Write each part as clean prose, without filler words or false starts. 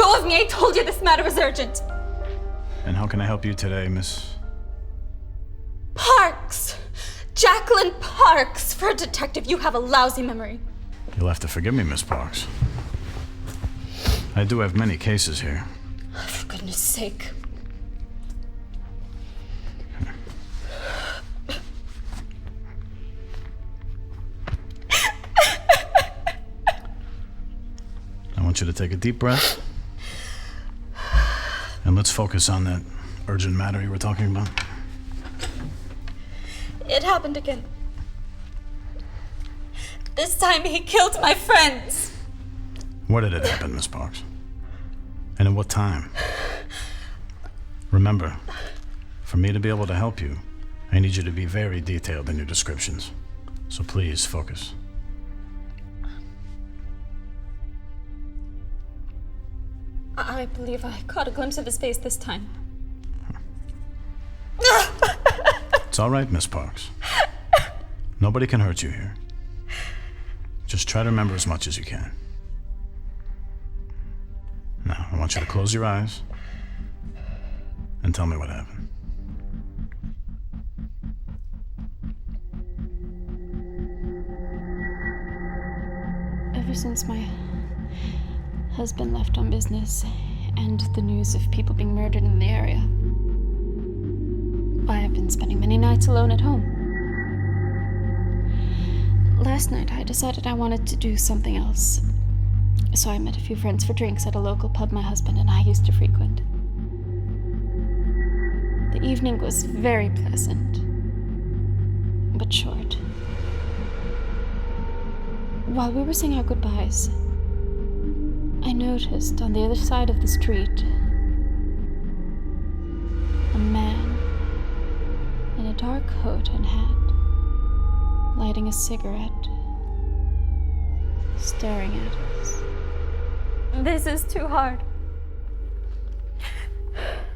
go of me. I told you this matter was urgent. And how can I help you today, Miss? Parks! Jacqueline Parks! For a detective, you have a lousy memory. You'll have to forgive me, Miss Parks. I do have many cases here. For goodness sake. I want you to take a deep breath. And let's focus on that urgent matter you were talking about. It happened again. This time he killed my friends. Where did it happen, Miss Parks? And at what time? Remember, for me to be able to help you, I need you to be very detailed in your descriptions. So please focus. I believe I caught a glimpse of his face this time. It's all right, Miss Parks. Nobody can hurt you here. Just try to remember as much as you can. Now, I want you to close your eyes and tell me what happened. Ever since my husband left on business and the news of people being murdered in the area, I have been spending many nights alone at home. Last night, I decided I wanted to do something else. So I met a few friends for drinks at a local pub my husband and I used to frequent. The evening was very pleasant, but short. While we were saying our goodbyes, I noticed on the other side of the street a man in a dark coat and hat, lighting a cigarette, staring at us. This is too hard.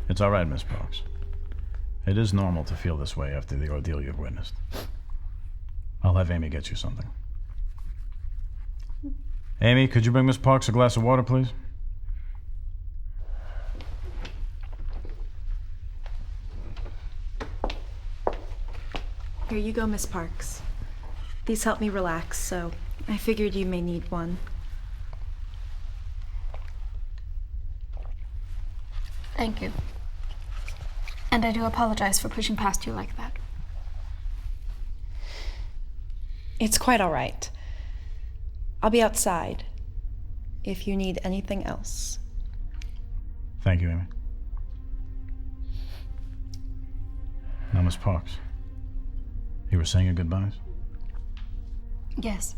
It's all right, Miss Parks. It is normal to feel this way after the ordeal you've witnessed. I'll have Amy get you something. Amy, could you bring Miss Parks a glass of water, please? Here you go, Miss Parks. These help me relax, so I figured you may need one. Thank you. And I do apologize for pushing past you like that. It's quite all right. I'll be outside if you need anything else. Thank you, Amy. Now, Miss Parks, you were saying your goodbyes? Yes.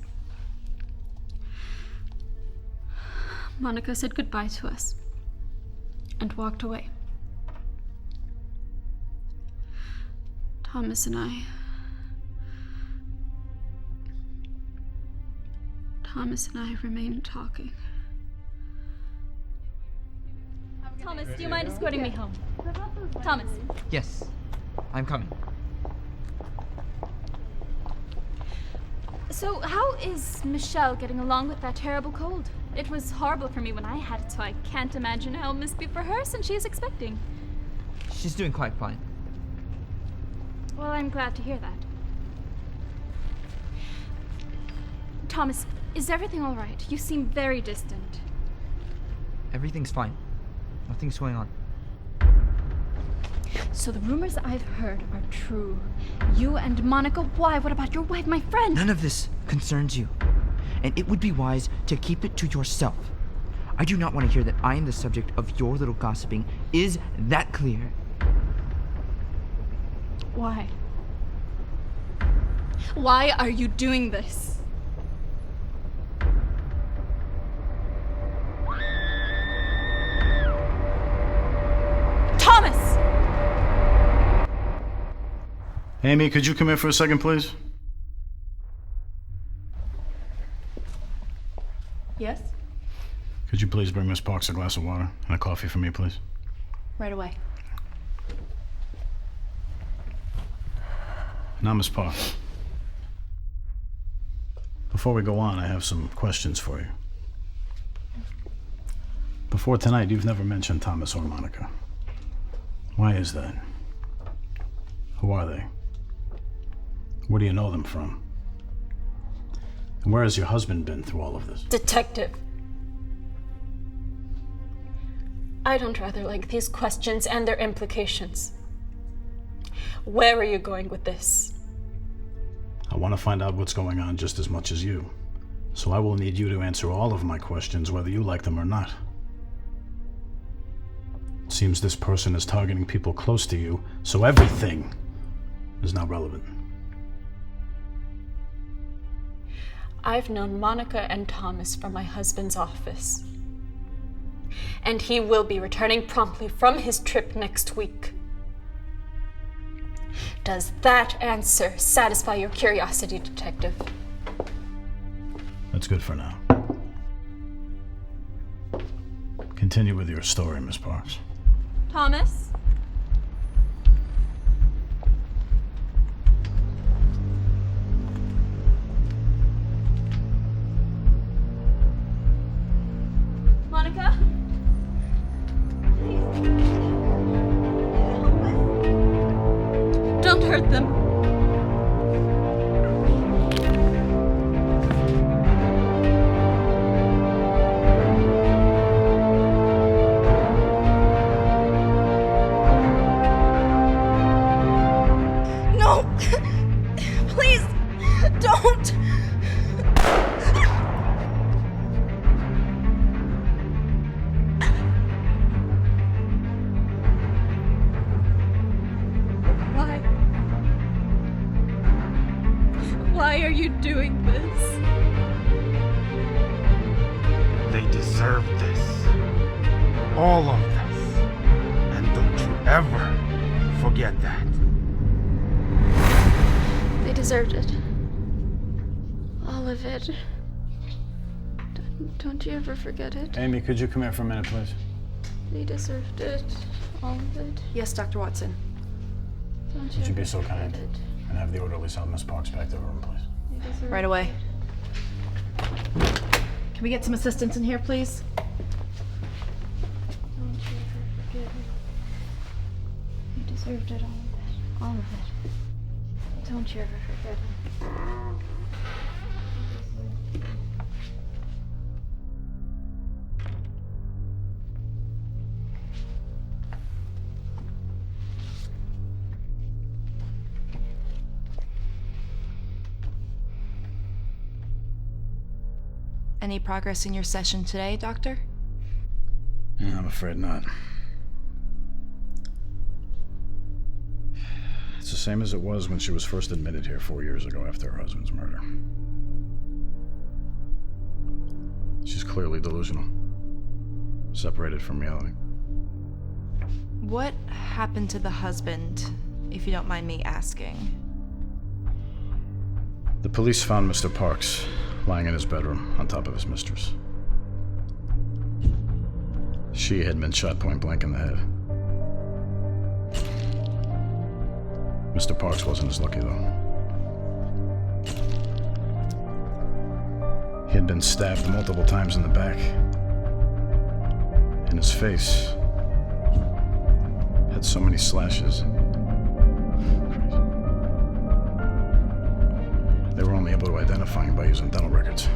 Monica said goodbye to us and walked away. Thomas and I remained talking. Thomas, do you mind escorting me home? Thomas. Yes, I'm coming. So, how is Michelle getting along with that terrible cold? It was horrible for me when I had it, so I can't imagine how it must be for her since she is expecting. She's doing quite fine. Well, I'm glad to hear that. Thomas, is everything all right? You seem very distant. Everything's fine. Nothing's going on. So the rumors I've heard are true. You and Monica, why? What about your wife, my friend? None of this concerns you. And it would be wise to keep it to yourself. I do not want to hear that I am the subject of your little gossiping. Is that clear? Why? Why are you doing this? Thomas! Amy, could you come here for a second, please? Yes? Could you please bring Miss Parks a glass of water and a coffee for me, please? Right away. Now, Miss Parks, before we go on, I have some questions for you. Before tonight, you've never mentioned Thomas or Monica. Why is that? Who are they? Where do you know them from? And where has your husband been through all of this? Detective. I don't rather like these questions and their implications. Where are you going with this? I want to find out what's going on just as much as you. So I will need you to answer all of my questions, whether you like them or not. It seems this person is targeting people close to you, so everything is now relevant. I've known Monica and Thomas from my husband's office. And he will be returning promptly from his trip next week. Does that answer satisfy your curiosity, Detective? That's good for now. Continue with your story, Miss Parks. Thomas? Monica? Don't hurt them. No! Please, don't! Why? Why are you doing this? They deserve this. All of this. And don't you ever forget that. They deserved it. All of it. Don't you ever forget it. Amy, could you come here for a minute, please? They deserved it. All of it. Yes, Dr. Watson. Don't Would you ever be so forget kind it. and have the orderlies help Miss Parks back to her room, please? They deserved Right away. Can we get some assistance in here, please? Don't you ever forget it. You deserved it, all of it. All of it. Don't you ever forget it. Any progress in your session today, Doctor? I'm afraid not. It's the same as it was when she was first admitted here 4 years ago after her husband's murder. She's clearly delusional. Separated from reality. What happened to the husband, if you don't mind me asking? The police found Mr. Parks lying in his bedroom on top of his mistress. She had been shot point blank in the head. Mr. Parks wasn't as lucky, though. He had been stabbed multiple times in the back, and his face had so many slashes. They were only able to identify him by using dental records.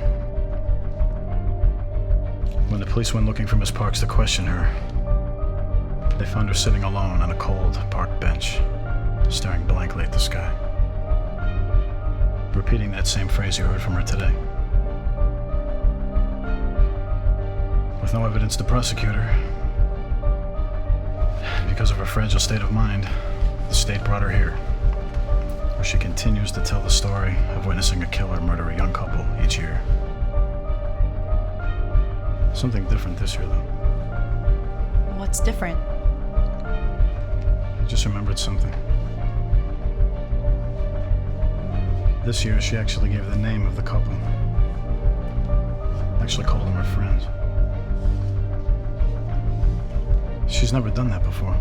When the police went looking for Miss Parks to question her, they found her sitting alone on a cold park bench, staring blankly at the sky, repeating that same phrase you heard from her today. With no evidence to prosecute her, because of her fragile state of mind, the state brought her here, where she continues to tell the story of witnessing a killer murder a young couple each year. Something different this year, though. What's different? I just remembered something. This year, she actually gave the name of the couple. Actually called them her friends. She's never done that before.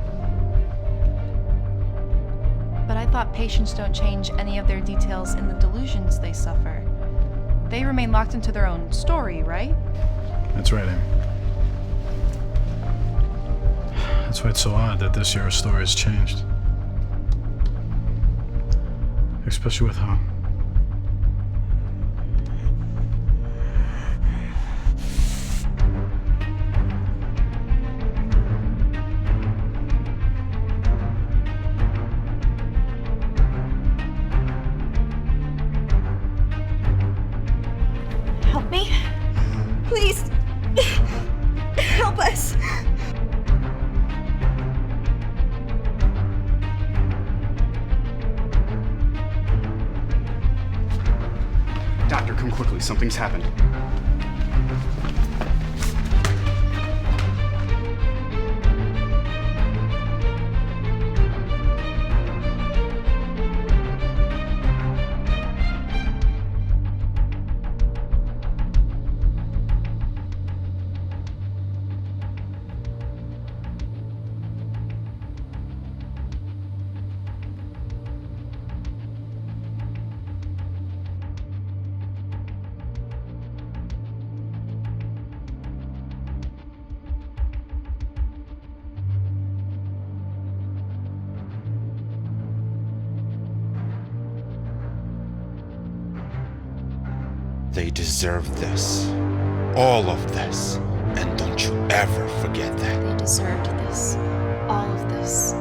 But I thought patients don't change any of their details in the delusions they suffer. They remain locked into their own story, right? That's right, Amy. That's why it's so odd that this year our story has changed. Especially with her. Help me. Please. Help us. Doctor, come quickly. Something's happened. They deserve this. All of this. And don't you ever forget that. They deserved this. All of this.